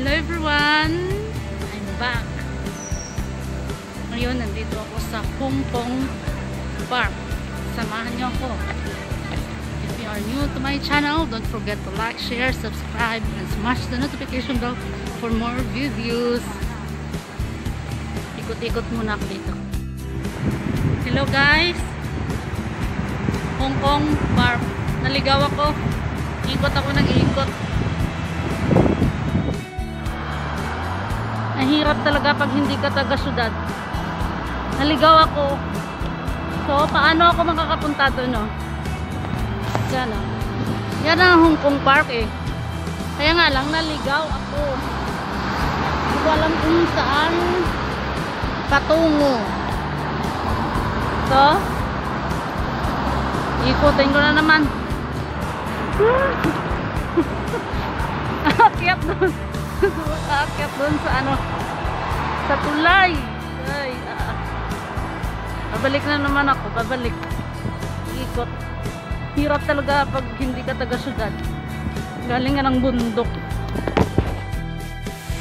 Hello everyone! I'm back. Ngayon, nandito ako sa Hong Kong Park. Samahan niyo ako. If you are new to my channel, don't forget to like, share, subscribe, and smash the notification bell for more videos. Ikot-ikot muna ako dito. Hello guys! Hong Kong Park. Naligaw ako. Ikot ako ng ikot. Mahirap talaga pag hindi ka taga-syudad. Naligaw ako. So, paano ako makakapunta doon, no? Yan, no? Yan ang Hong Kong Park, eh. Kaya nga lang, naligaw ako. Hindi ko alam kung saan patungo. So, ikutin ko na naman. Aakyat doon. Aakyat doon sa ano, sa tulay. Ay, babalik na naman ako, babalik. Ikot. Hirap talaga pag hindi ka taga-syudad. Galing nga ng bundok.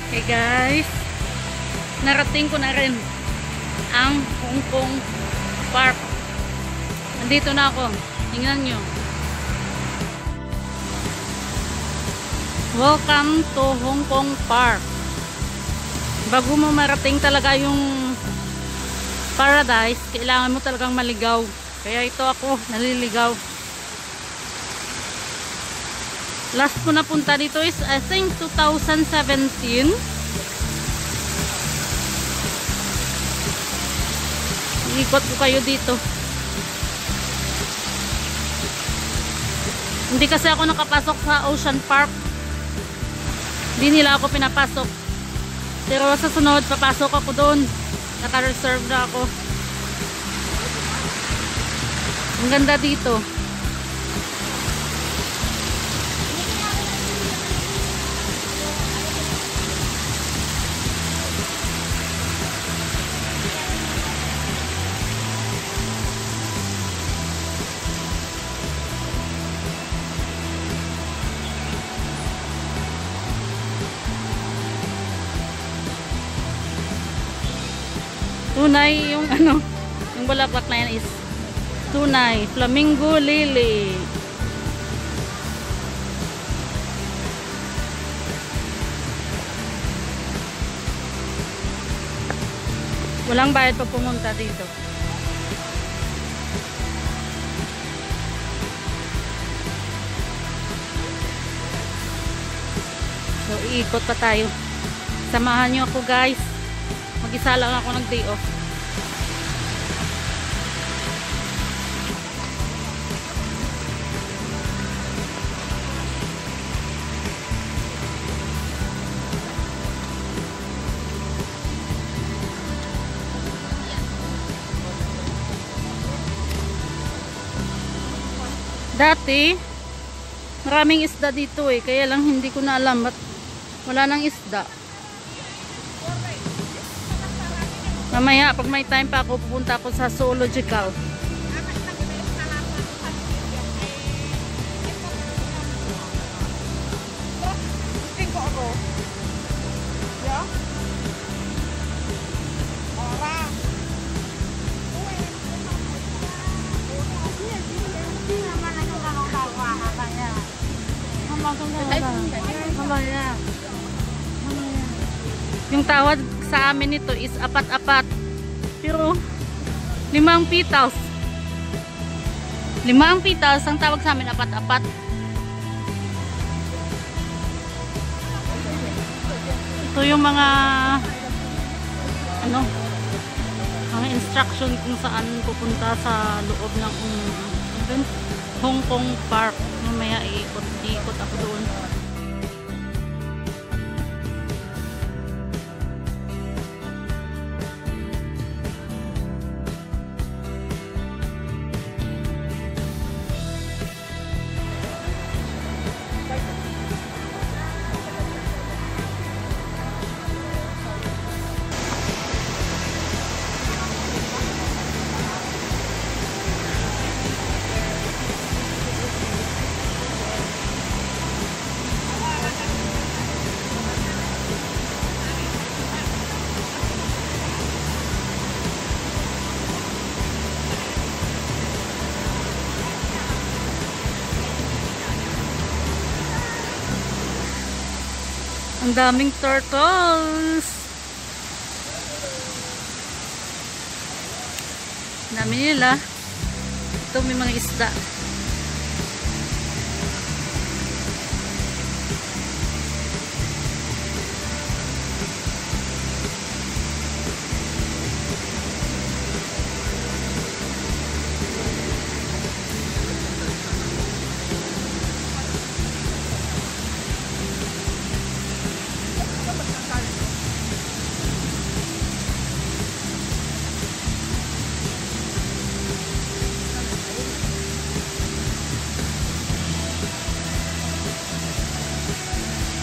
Okay guys, narating ko na rin ang Hong Kong Park. Nandito na ako. Tingnan nyo. Welcome to Hong Kong Park. Bago mo marating talaga yung paradise, kailangan mo talagang maligaw. Kaya ito ako, naliligaw. Last ko na punta dito is I think 2017. Ikot ko kayo dito. Hindi kasi ako nakapasok sa Ocean Park. Hindi nila ako pinapasok. Pero sa sunod, papasok ako doon. Naka-reserve na ako. Ang ganda dito. Tunay yung ano, yung bulaklak na yan is tunay, flamingo lily. Walang bayad pag pumunta dito. So, iikot pa tayo. Samahan nyo ako guys. Mag-isa lang ako ng day off. Dati, maraming isda dito eh. Kaya lang hindi ko na alam ba't wala nang isda. Mamaya, pag may time pa ako, pupunta ako sa zoological. Yung tawad sa amin nito is apat-apat. Pero 5 petals. 5 petals ang tawag sa amin, apat-apat. Ito yung mga ano, mga instruction kung saan pupunta sa loob ng Hong Kong Park. Mamaya iikot ako doon. Ang daming turtles. Dami nila. Ito may mga isda.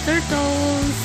Turtles.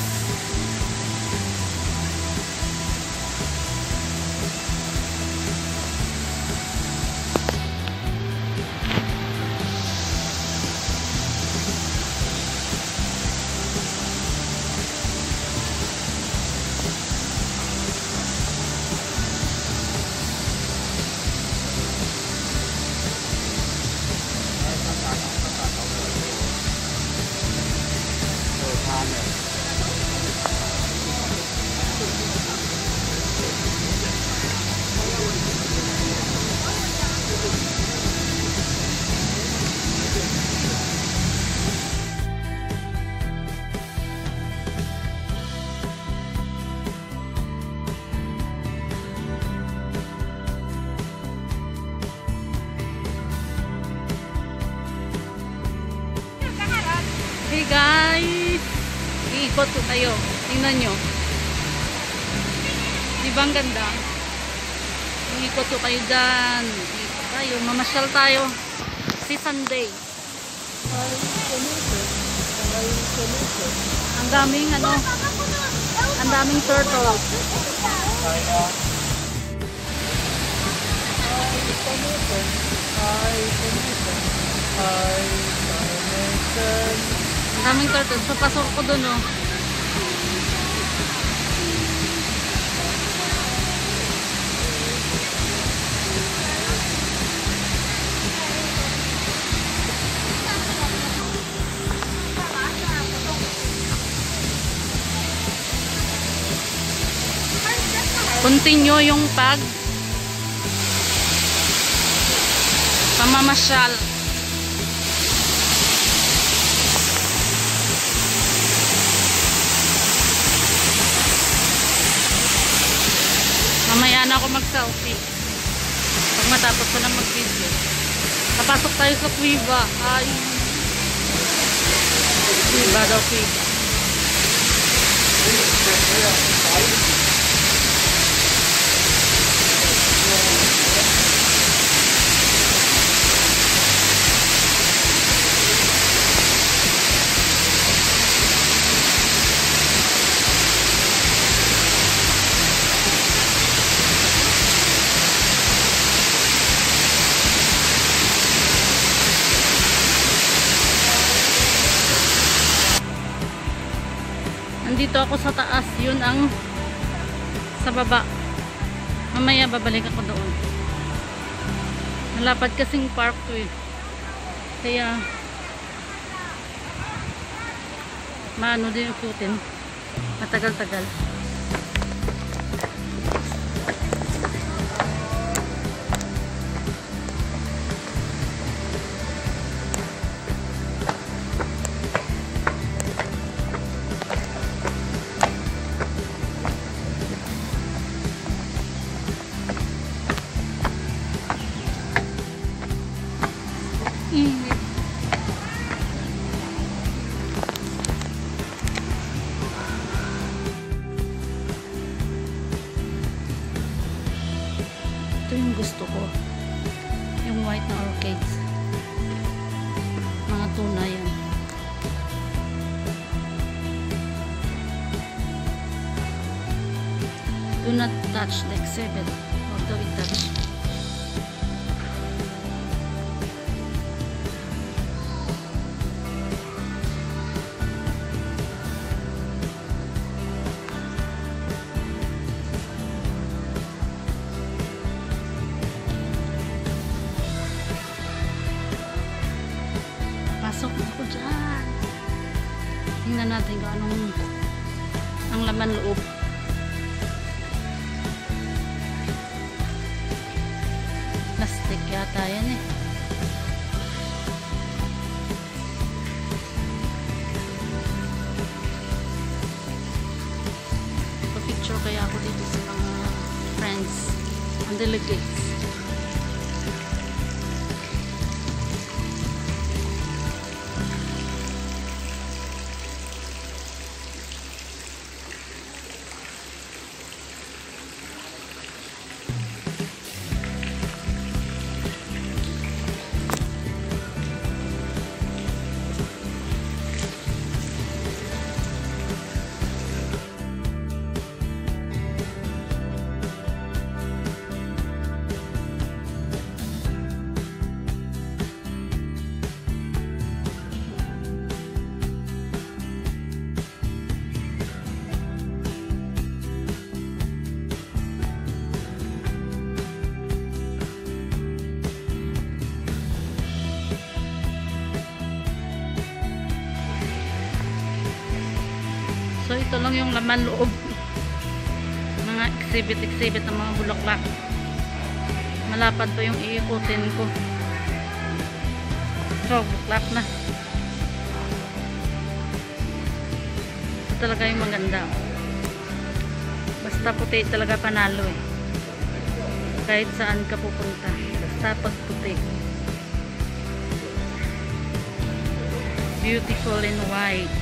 Hey guys! Iikot ko tayo. Tingnan nyo. Diba ang ganda? Iikot ko kayo dyan. Iikot tayo. Mamasyal tayo. Si Sunday. Ang daming ano. Ang daming turtle. Ang daming turtle. So, pasok ko dun, oh. Continue yung pamamasyal. Mamaya na ako mag-selfie. Pag matapos ko na mag-video. Papasok tayo sa Cueva. Ay. Cueva daw, Cueva. Nandito ako sa taas, yun ang sa baba. Mamaya babalik ako doon. Malapad kasing park to eh. Kaya maano din ikutin. Matagal-tagal. Ito yung gusto ko, yung white na orchids, mga tuna yan. Do not touch the exhibit, huwag daw i-touch. Pasok ako dyan. Tingnan natin kung anong ang laman loob. Plastic yata yan eh. Picture kaya ako dito sa mga friends and delegates. So ito lang yung laman loob, mga exhibit ng mga bulaklak. Malapad pa yung iikutin ko. So bulaklak na. Ito talaga yung maganda. Basta puti talaga panalo eh. Kahit saan ka pupunta, basta pag puti. Beautiful in white.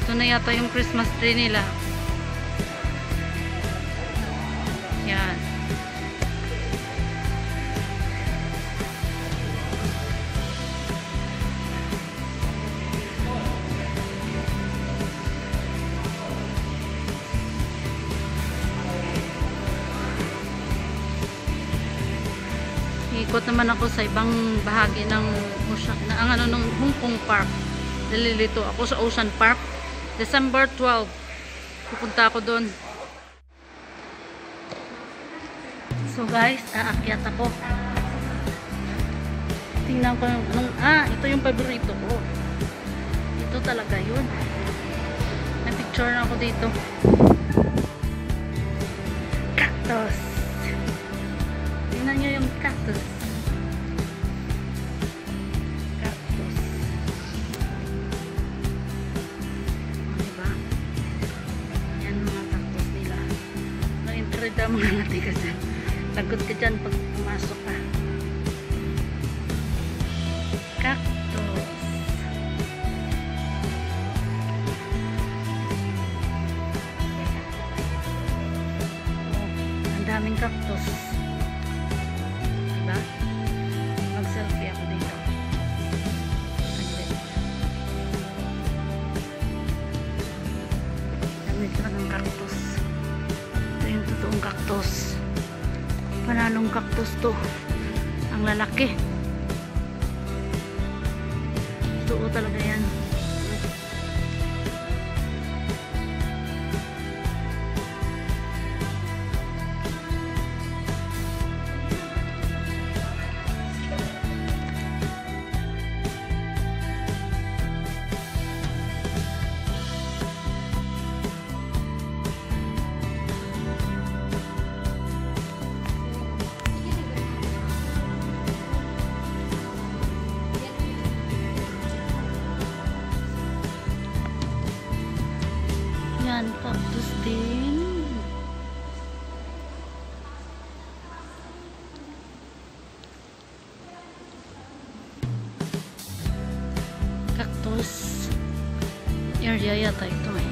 Ito na yata yung Christmas tree nila. Yan. Ikot naman ako sa ibang bahagi ng Hong Kong Park. Nalilito ako sa Ocean Park. December 12. Pupunta ako doon. So guys, aakyat ako. Tingnan ko yung ito yung paborito ko. Ito talaga yun. May picture na ako dito. Cactus. Tingnan nyo yung cactus. Mga ngati ka dyan. Lagot ka dyan pag pumasok ka. Cactus. Ang daming cactus. Diba? Mag-selfie ako dito. Dami ka ng cactus. Yung totoong cactus. Panalong cactus to. Ang lalaki. Totoo talaga yan. Yan, cactus din. Cactus area yata ito eh.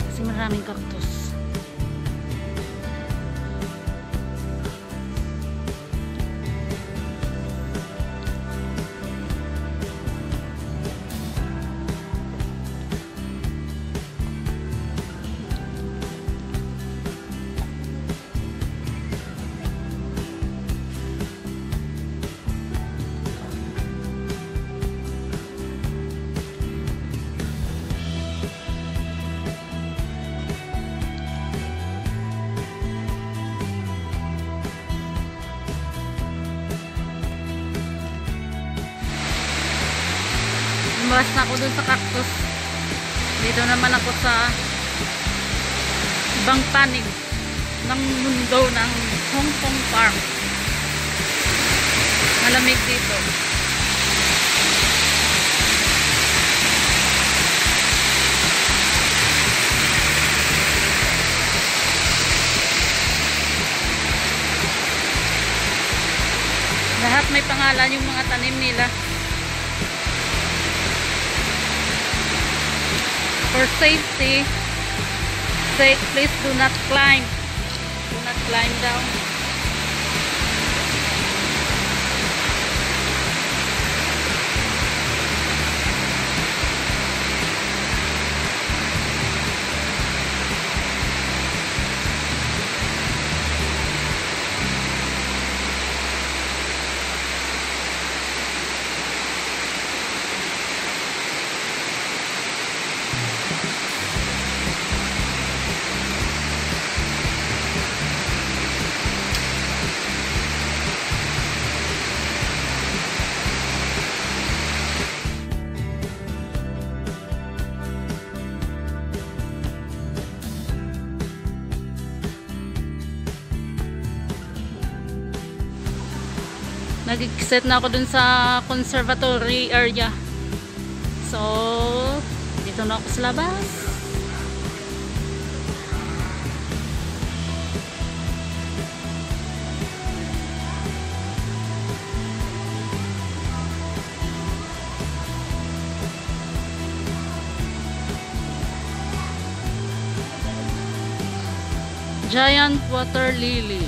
Kasi maraming cactus. lumabas na ako dun sa cactus. Dito naman ako sa ibang panig ng mundo ng Hong Kong Park. Malamig dito. Lahat may pangalan yung mga tanim nila. For safety, say please do not climb. Do not climb down. Nag-set na ako dun sa conservatory area. So, dito na ako sa labas. Giant water lily.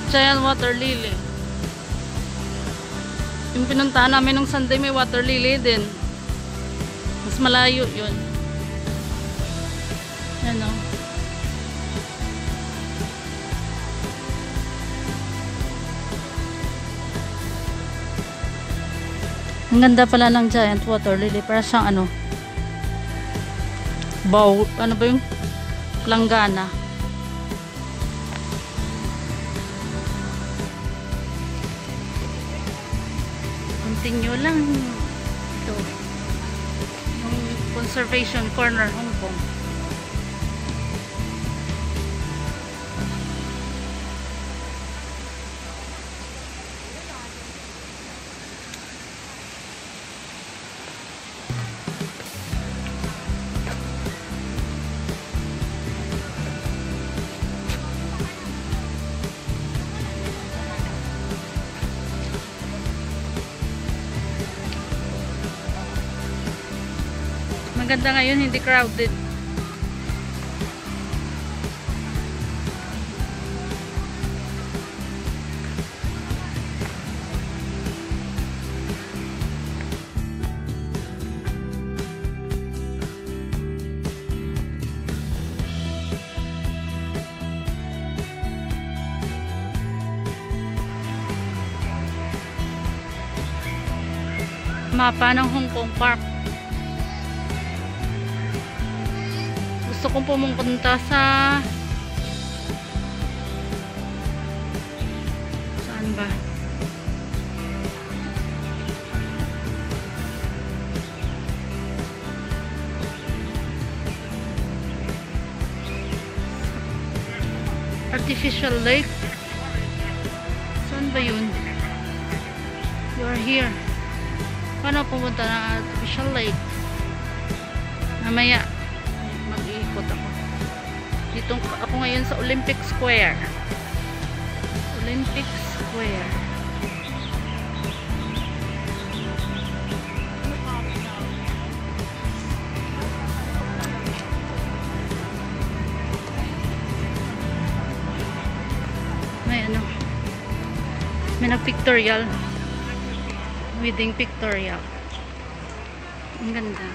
Giant water lily. Yung pinuntahan namin nung Sunday may water lily din. Mas malayo yun. Yan o. Ang ganda pala ng giant water lily. Para siyang ano, bow, ano ba yung langgana. Continue lang ito yung conservation corner Hong Kong. Maganda ngayon, hindi crowded. Mapa ng Hong Kong Park. Gusto kong pumunta sa saan ba? Artificial lake. Saan ba yun? You are here. Paano pumunta ng artificial lake? Mamaya mag-iikot ako. Dito ako ngayon sa Olympic Square. Olympic Square. May ano, may nag-pictorial, wedding pictorial. Ang ganda.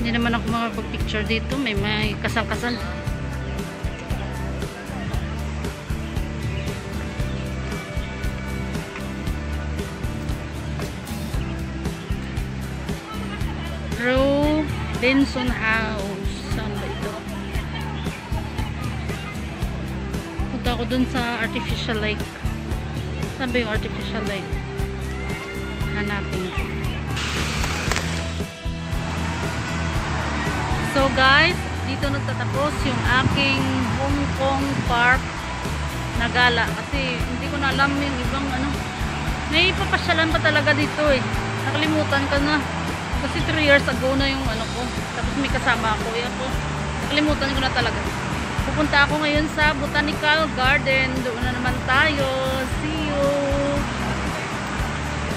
Hindi naman ako makapag-picture dito, may kasal-kasal. Benson House. Saan ba ito? Punta ako dun sa artificial lake. Saan ba yung artificial lake? Hanapin. So guys, dito nagtatapos yung aking Hong Kong Park na gala. Kasi hindi ko na alam yung ibang ano. May papasyalan pa talaga dito eh. Nakalimutan ko na. Kasi 3 years ago na yung ano ko. Tapos may kasama ako. Ako. Nakalimutan ko na talaga. Pupunta ako ngayon sa Botanical Garden. Doon na naman tayo. See you!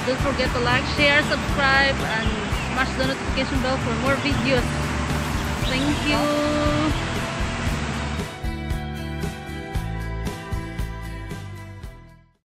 Don't forget to like, share, subscribe, and smash the notification bell for more videos. Thank you!